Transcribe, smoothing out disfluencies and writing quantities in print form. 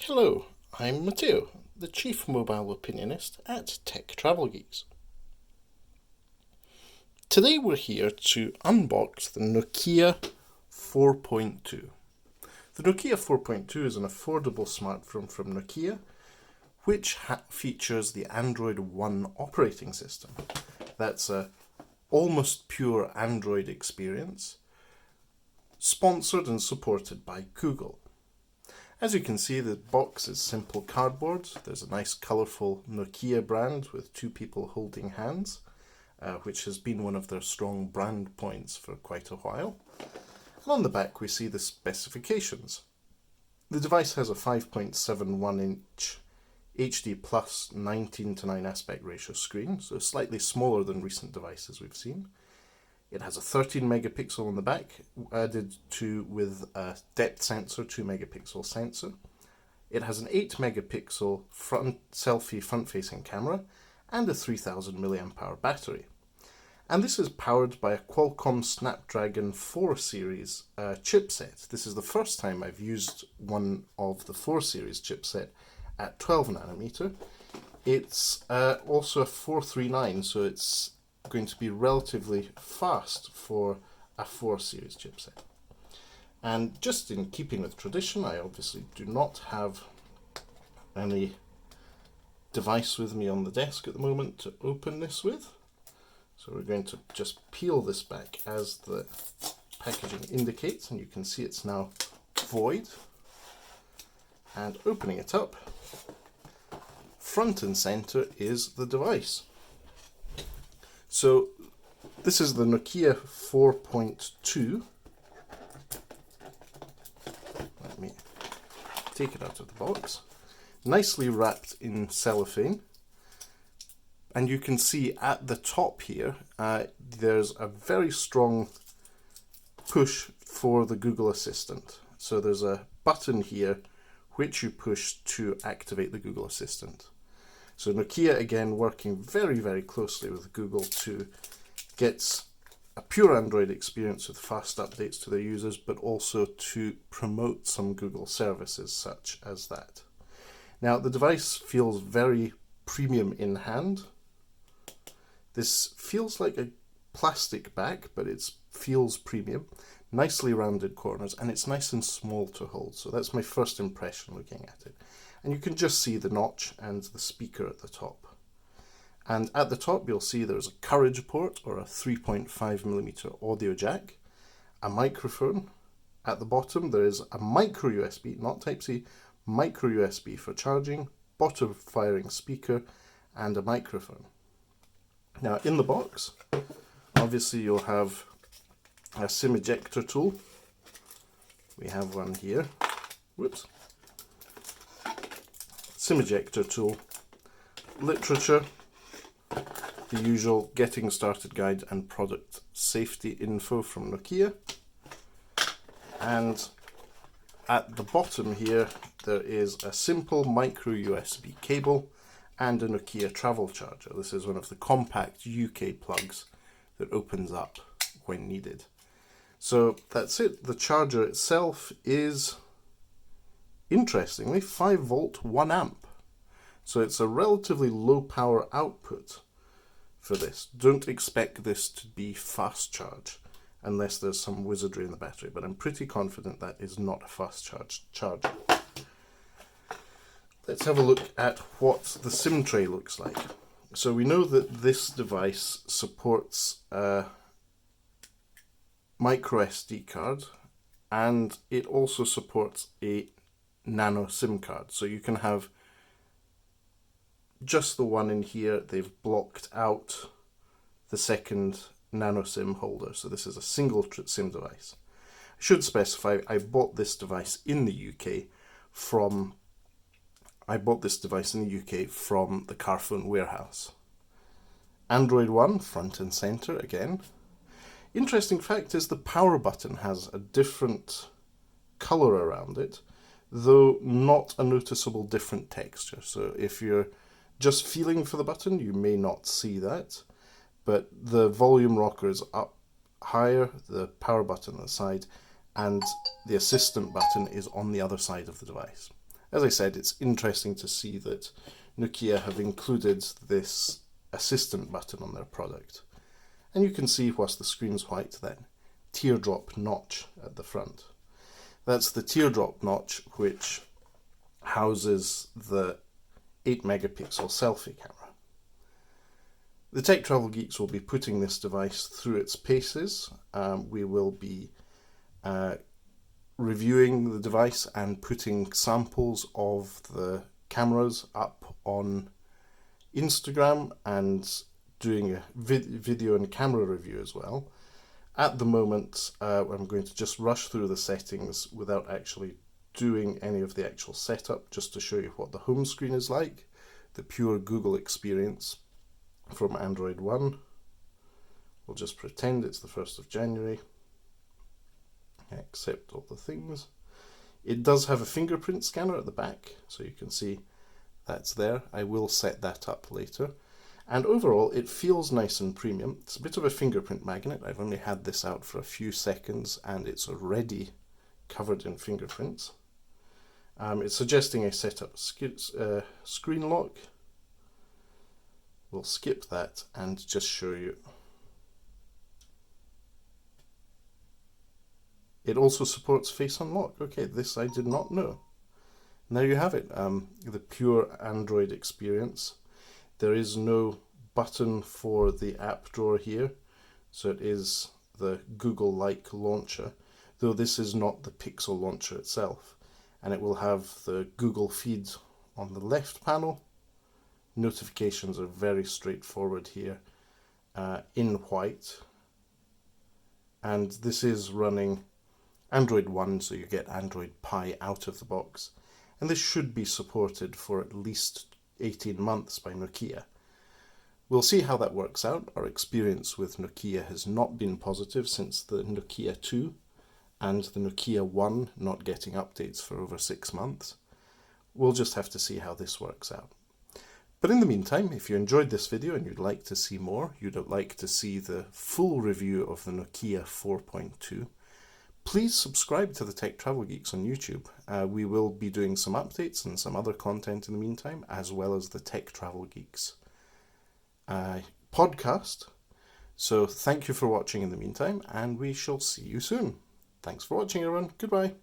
Hello, I'm Matteo, the Chief Mobile Opinionist at Tech Travel Geeks. Today we're here to unbox the Nokia 4.2. The Nokia 4.2 is an affordable smartphone from Nokia, which features the Android One operating system. That's a almost pure Android experience, sponsored and supported by Google. As you can see, the box is simple cardboard. There's a nice colourful Nokia brand with two people holding hands, which has been one of their strong brand points for quite a while. And on the back we see the specifications. The device has a 5.71 inch HD plus 19:9 aspect ratio screen, so slightly smaller than recent devices we've seen. It has a 13 megapixel on the back, added to with a depth sensor, 2 megapixel sensor. It has an 8 megapixel selfie front-facing camera and a 3000 mAh battery. And this is powered by a Qualcomm Snapdragon 4 series chipset. This is the first time I've used one of the 4 series chipset at 12 nanometer. It's also a 439, so it's going to be relatively fast for a 4 series chipset. And just in keeping with tradition, I obviously do not have any device with me on the desk at the moment to open this with. So we're going to just peel this back as the packaging indicates, and you can see it's now void. And opening it up, front and center is the device. So this is the Nokia 4.2. Let me take it out of the box. Nicely wrapped in cellophane. And you can see at the top here, there's a very strong push for the Google Assistant. So there's a button here which you push to activate the Google Assistant. So Nokia, again, working very, very closely with Google to get a pure Android experience with fast updates to their users, but also to promote some Google services such as that. Now, the device feels very premium in hand. This feels like a plastic back, but it feels premium. Nicely rounded corners, and it's nice and small to hold. So that's my first impression looking at it. And you can just see the notch and the speaker at the top. And at the top you'll see there's a Courage port, or a 3.5mm audio jack, a microphone. At the bottom there is a microUSB, not Type-C, microUSB for charging, bottom firing speaker, and a microphone. Now in the box, obviously you'll have a SIM ejector tool. We have one here. Whoops. SIM ejector tool, literature, the usual getting started guide and product safety info from Nokia. And at the bottom here there is a simple micro USB cable and a Nokia travel charger. This is one of the compact UK plugs that opens up when needed. So that's it. The charger itself is, interestingly, 5 volt 1 amp. So it's a relatively low power output for this. Don't expect this to be fast charge unless there's some wizardry in the battery, but I'm pretty confident that is not a fast charger. Let's have a look at what the SIM tray looks like. So we know that this device supports a microSD card, and it also supports a Nano-SIM card. So you can have just the one in here. They've blocked out the second Nano-SIM holder. So this is a single SIM device. I should specify I bought this device in the UK from the Carphone warehouse. Android One, front and center again. Interesting fact is the power button has a different color around it, though not a noticeable different texture. So if you're just feeling for the button, you may not see that, but the volume rocker is up higher, the power button on the side, and the assistant button is on the other side of the device. As I said, it's interesting to see that Nokia have included this assistant button on their product. And you can see, whilst the screen's white, that teardrop notch at the front. That's the teardrop notch which houses the 8 megapixel selfie camera. The Tech Travel Geeks will be putting this device through its paces. We will be reviewing the device and putting samples of the cameras up on Instagram and doing a video and camera review as well. At the moment, I'm going to just rush through the settings without actually doing any of the actual setup, just to show you what the home screen is like, the pure Google experience from Android 1. We'll just pretend it's the 1st of January. Accept all the things. It does have a fingerprint scanner at the back, so you can see that's there. I will set that up later. And overall, it feels nice and premium. It's a bit of a fingerprint magnet. I've only had this out for a few seconds and it's already covered in fingerprints. It's suggesting I set up screen lock. We'll skip that and just show you. It also supports face unlock. Okay, this I did not know. Now you have it, the pure Android experience. There is no button for the app drawer here, so it is the Google-like launcher, though this is not the Pixel launcher itself. And it will have the Google feed on the left panel. Notifications are very straightforward here, in white. And this is running Android 1, so you get Android Pie out of the box. And this should be supported for at least 18 months by Nokia. We'll see how that works out. Our experience with Nokia has not been positive since the Nokia 2 and the Nokia 1 not getting updates for over 6 months. We'll just have to see how this works out. But in the meantime, if you enjoyed this video and you'd like to see more, you'd like to see the full review of the Nokia 4.2, please subscribe to the Tech Travel Geeks on YouTube. We will be doing some updates and some other content in the meantime, as well as the Tech Travel Geeks podcast. So thank you for watching in the meantime, and we shall see you soon. Thanks for watching, everyone. Goodbye.